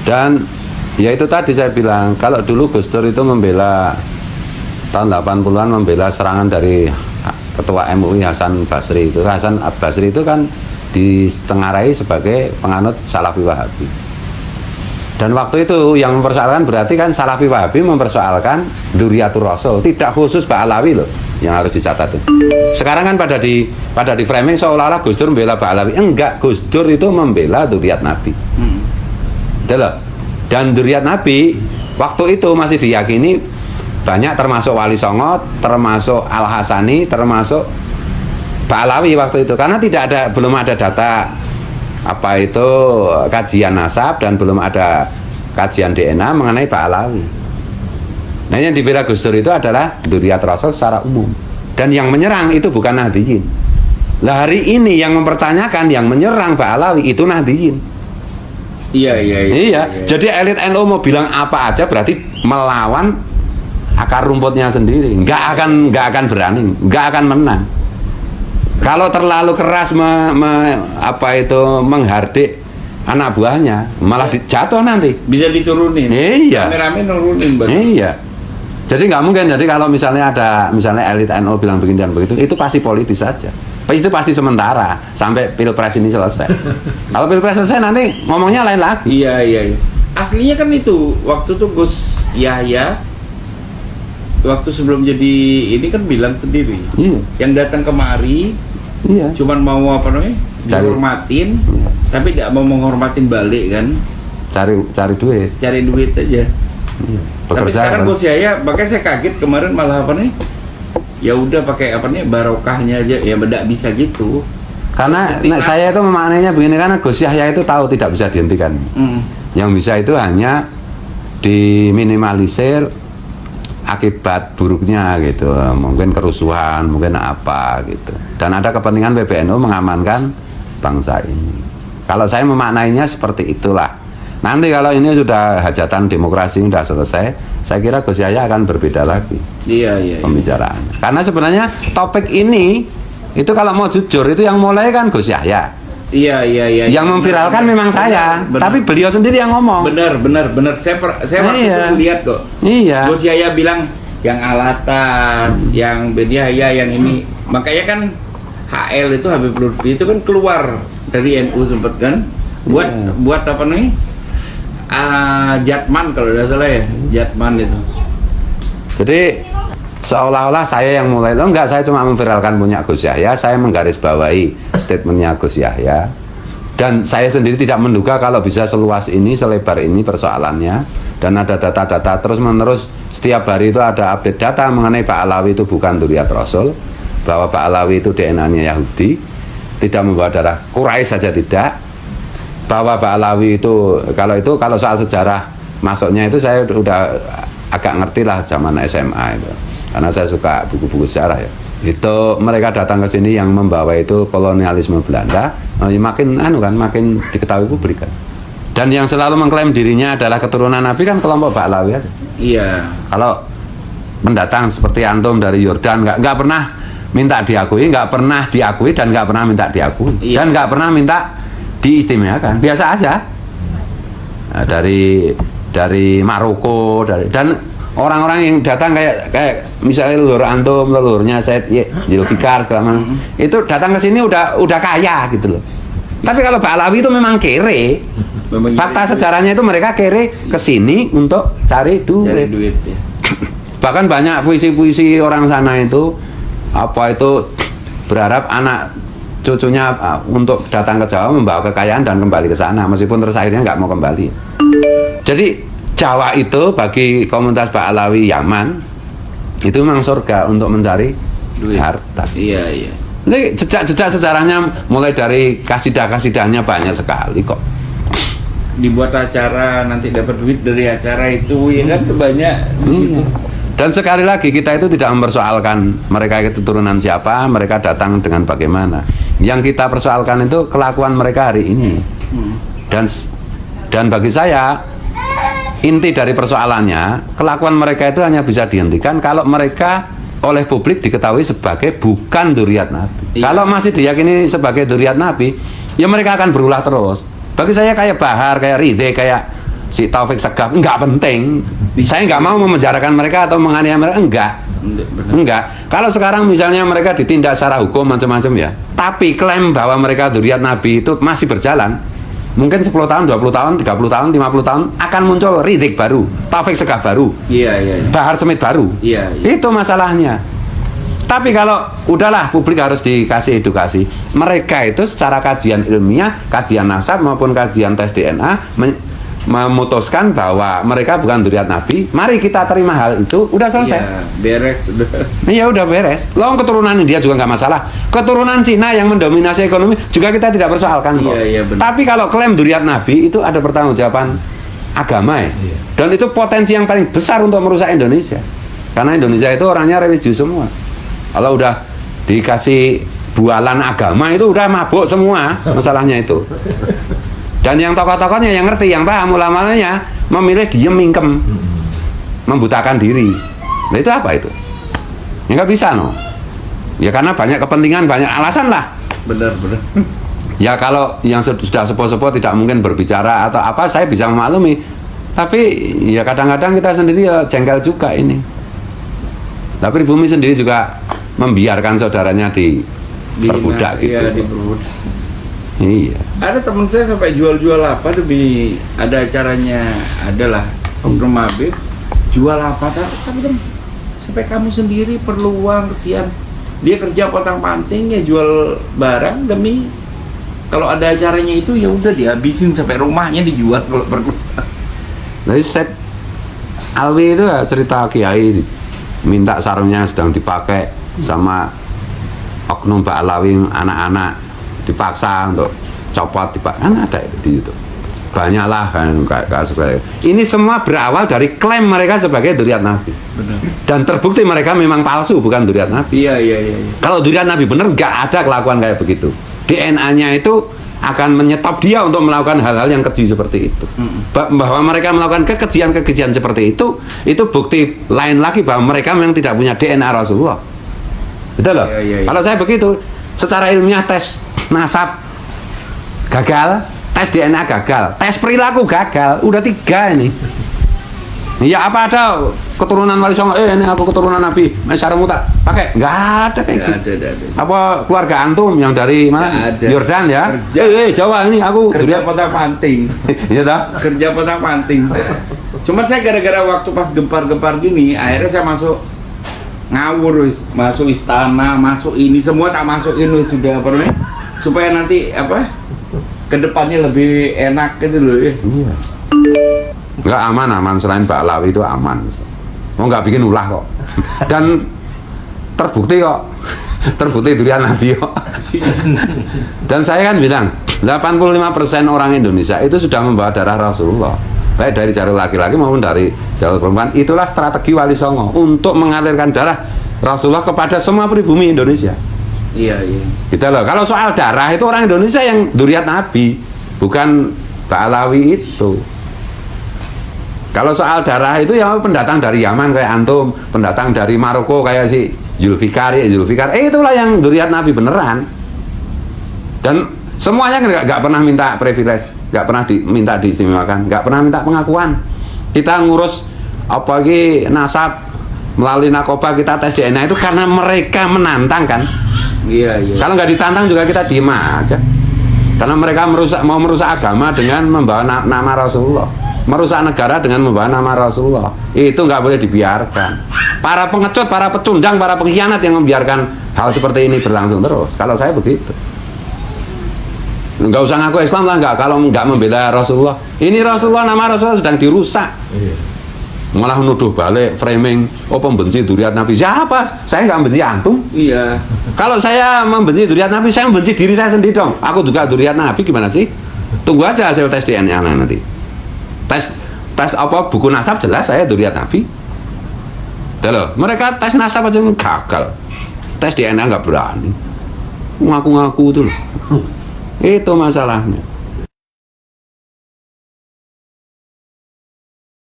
Dan ya itu tadi saya bilang, kalau dulu Gus Dur itu membela tahun 80-an membela serangan dari Ketua MUI Hasan Basri itu. Hasan Basri itu kan ditengarai sebagai penganut Salafi Wahabi. Dan waktu itu yang mempersoalkan berarti kan Salafi Wahabi mempersoalkan Dzurriyyatur Rasul, tidak khusus Ba'alawi loh, yang harus dicatat. Sekarang kan pada di framing seolah-olah Gus Dur membela Ba'alawi. Enggak, Gus Dur itu membela dzurriyyat Nabi. Dan dzurriyyat Nabi waktu itu masih diyakini banyak, termasuk Wali Songo, termasuk Al Hasani, termasuk Ba'alawi waktu itu, karena belum ada data apa itu kajian nasab dan belum ada kajian DNA mengenai Ba'alawi. Nah, yang dibela Gus Dur itu adalah dzurriyyat Rasul secara umum, dan yang menyerang itu bukan Nahdliyin. Lah hari ini yang mempertanyakan, yang menyerang Ba'alawi itu Nahdliyin. Iya. Jadi elit NU mau bilang apa aja berarti melawan akar rumputnya sendiri. Nggak akan berani, nggak akan menang. Kalau terlalu keras menghardik anak buahnya, malah jatuh nanti. Bisa diturunin. Iya. Rame-rame nurunin. Iya. Jadi nggak mungkin. Jadi kalau misalnya elit NU bilang begini dan begitu, itu pasti politis saja. Itu pasti sementara sampai pilpres ini selesai. Kalau pilpres selesai nanti ngomongnya lain lagi. Iya. Aslinya kan itu waktu tuh Gus Yahya waktu sebelum jadi ini kan bilang sendiri. Yang datang kemari cuman mau dihormatin, tapi tidak mau menghormatin balik kan. Cari duit. Cari duit aja. Tapi sekarang Gus Yahya, makanya saya kaget kemarin malah ya udah pakai barokahnya aja, ya tidak bisa gitu. Karena saya itu memaknainya begini, karena Gus Yahya itu tahu tidak bisa dihentikan. Yang bisa itu hanya diminimalisir akibat buruknya gitu, mungkin kerusuhan, mungkin apa gitu. Dan ada kepentingan PBNU mengamankan bangsa ini. Kalau saya memaknainya seperti itulah. Nanti kalau ini sudah hajatan demokrasi sudah selesai, saya kira Gus Yahya akan berbeda lagi. Iya. Pembicaraan. Karena sebenarnya topik ini itu kalau mau jujur itu yang mulai kan Gus Yahya. Iya. Yang memviralkan memang saya, tapi beliau sendiri yang ngomong. Benar. Saya waktu itu lihat kok. Iya. Gus Yahya bilang yang Alatas, yang Ben Yahya, yang ini. Makanya kan HL itu Habib Lutfi itu kan keluar dari NU sempat kan buat apa nih? Jatman kalau tidak salah ya, Jatman itu. Jadi seolah-olah saya yang mulai, enggak, saya cuma memviralkan punya Gus Yahya, saya menggarisbawahi statementnya Gus Yahya, dan saya sendiri tidak menduga kalau bisa seluas ini, selebar ini persoalannya, dan ada data-data terus-menerus, setiap hari itu ada update data mengenai Ba'alawi itu bukan dzurriyyat Rasul, bahwa Ba'alawi itu DNA-nya Yahudi, tidak membawa darah Quraisy saja tidak, bahwa Ba'alawi itu kalau soal sejarah masuknya itu saya udah agak ngerti lah zaman SMA itu, karena saya suka buku-buku sejarah ya. Itu mereka datang ke sini yang membawa itu kolonialisme Belanda, makin diketahui publik kan. Dan yang selalu mengklaim dirinya adalah keturunan Nabi kan kelompok Ba'alawi aja. Iya. Kalau pendatang seperti antum dari Yordan nggak pernah minta diakui, nggak pernah diakui dan nggak pernah minta diakui, dan nggak pernah minta diistimewakan, biasa aja. Nah, dari Maroko, dan orang-orang yang datang kayak misalnya leluhur antum, leluhurnya Said Zulfikar segala macam, itu datang ke sini udah kaya gitu loh. Tapi kalau Ba'alawi itu memang kere. Fakta sejarahnya itu mereka kere ke sini untuk cari duit ya. Bahkan banyak puisi-puisi orang sana itu berharap anak cucunya untuk datang ke Jawa membawa kekayaan dan kembali ke sana, meskipun terus akhirnya nggak mau kembali. Jadi Jawa itu bagi komunitas Ba'alawi Yaman itu memang surga untuk mencari duit, harta. Iya. Ini jejak sejarahnya mulai dari kasidah-kasidahnya banyak sekali kok. Dibuat acara nanti dapat duit dari acara itu, ya kan banyak. Dan sekali lagi kita itu tidak mempersoalkan mereka itu turunan siapa, mereka datang dengan bagaimana. Yang kita persoalkan itu kelakuan mereka hari ini. Dan bagi saya inti dari persoalannya, kelakuan mereka itu hanya bisa dihentikan kalau mereka oleh publik diketahui sebagai bukan dzurriyyat Nabi. Kalau masih diyakini sebagai dzurriyyat Nabi, ya mereka akan berulah terus. Bagi saya kayak Bahar, kayak Ridhe, kayak si Taufik Segaf, enggak penting. Saya enggak mau memenjarakan mereka atau menganiaya mereka, enggak. Kalau sekarang misalnya mereka ditindak secara hukum macam-macam ya, tapi klaim bahwa mereka dzurriyyat Nabi itu masih berjalan, mungkin 10 tahun, 20 tahun, 30 tahun, 50 tahun akan muncul Ridzik baru, Taufik Segaf baru, Bahar Smith baru. Itu masalahnya. Tapi kalau udahlah, publik harus dikasih edukasi. Mereka itu secara kajian ilmiah, kajian nasab maupun kajian tes DNA memutuskan bahwa mereka bukan dzurriyyat Nabi. Mari kita terima hal itu, udah selesai. Iya, beres udah. Iya udah beres. Loh, keturunan India juga nggak masalah. Keturunan Cina yang mendominasi ekonomi juga kita tidak persoalkan kok. Iya, benar. Tapi kalau klaim dzurriyyat Nabi itu ada pertanggungjawaban agama ya. Iya. Dan itu potensi yang paling besar untuk merusak Indonesia. Karena Indonesia itu orangnya religius semua. Kalau udah dikasih bualan agama itu udah mabuk semua masalahnya itu. Dan yang tokoh-tokohnya yang ngerti, yang paham, ulama-ulama memilih diem mingkem, membutakan diri. Nah itu apa itu? Ya nggak bisa no. Ya karena banyak kepentingan, banyak alasan lah. Benar. Ya kalau yang sudah sepuh-sepuh tidak mungkin berbicara atau apa, saya bisa memaklumi. Tapi ya kadang-kadang kita sendiri ya jengkel juga ini. Tapi Bumi sendiri juga membiarkan saudaranya diperbudak gitu. Iya, diperbudak. Iya. Ada teman saya sampai jual-jual apa demi ada acaranya, adalah Om Habib jual apa sampai kamu sendiri perlu uang, kesian. Dia kerja potang-panting ya, jual barang demi kalau ada acaranya itu ya udah dihabisin sampai rumahnya dijual kalau perlu. Nah, Syed Alwi itu ya cerita kiai minta sarungnya sedang dipakai sama oknum Ba'alawi, anak-anak dipaksa untuk copot, kan ada itu di YouTube. Banyaklah kan kasus saya. Ini semua berawal dari klaim mereka sebagai dzurriyyat Nabi. Benar. Dan terbukti mereka memang palsu, bukan dzurriyyat Nabi. Iya. Kalau dzurriyyat Nabi benar, nggak ada kelakuan kayak begitu. DNA-nya itu akan menyetop dia untuk melakukan hal-hal yang keji seperti itu. Bahwa mereka melakukan kekejian seperti itu bukti lain lagi bahwa mereka memang tidak punya DNA Rasulullah. Betul loh? Iya. Kalau saya begitu, secara ilmiah tes nasab gagal, tes DNA gagal, tes perilaku gagal, udah 3 ini. Ya apa ada keturunan Wali Songo? Ini aku keturunan Nabi. Sarungmu tak pakai? Nggak ada kayak gitu. Ada. Apa keluarga antum yang dari mana? Nggak ada. Yordan ya? Jawa ini aku Kerja potang-panting. Iya dah. Kerja potang-panting. Cuman saya gara-gara waktu pas gempar-gempar gini, akhirnya saya masuk ngawur, masuk istana, masuk ini semua tak masukin sudah apa namanya? Supaya nanti apa? Kedepannya lebih enak gitu loh ya. Iya. Enggak aman selain Ba'alawi itu aman. Mau nggak bikin ulah kok. Dan terbukti kok. Terbukti dzurriyyat Nabi kok. Dan saya kan bilang 85% orang Indonesia itu sudah membawa darah Rasulullah, baik dari jalur laki-laki maupun dari jalur perempuan. Itulah strategi Wali Songo untuk mengalirkan darah Rasulullah kepada semua pribumi Indonesia. Iya. Gitu loh. Kalau soal darah itu orang Indonesia yang dzurriyyat Nabi, bukan Ba'alawi itu. Kalau soal darah itu ya pendatang dari Yaman kayak antum, pendatang dari Maroko kayak si Zulfikar, itulah yang dzurriyyat Nabi beneran. Dan semuanya nggak pernah minta privilege, nggak pernah minta diistimewakan, nggak pernah minta pengakuan. Kita ngurus apa lagi nasab melalui narkoba, kita tes DNA itu karena mereka menantang kan. Iya. Kalau nggak ditantang juga kita diem aja. Karena mereka mau merusak agama dengan membawa nama Rasulullah, merusak negara dengan membawa nama Rasulullah. Itu nggak boleh dibiarkan. Para pengecut, para pecundang, para pengkhianat yang membiarkan hal seperti ini berlangsung terus. Kalau saya begitu. Nggak usah ngaku Islam lah, nggak, kalau nggak membela Rasulullah. Ini Rasulullah, nama Rasulullah sedang dirusak. Malah nuduh balik, framing, pembenci dzurriyyat Nabi. Siapa? Saya nggak membenci antum. Iya. Kalau saya membenci dzurriyyat Nabi, saya membenci diri saya sendiri dong. Aku juga dzurriyyat Nabi, gimana sih? Tunggu aja hasil tes DNA nanti. Tes apa buku nasab jelas saya dzurriyyat Nabi. Loh, mereka tes nasab aja gagal. Tes DNA nggak berani. Ngaku-ngaku itu loh. Itu masalahnya.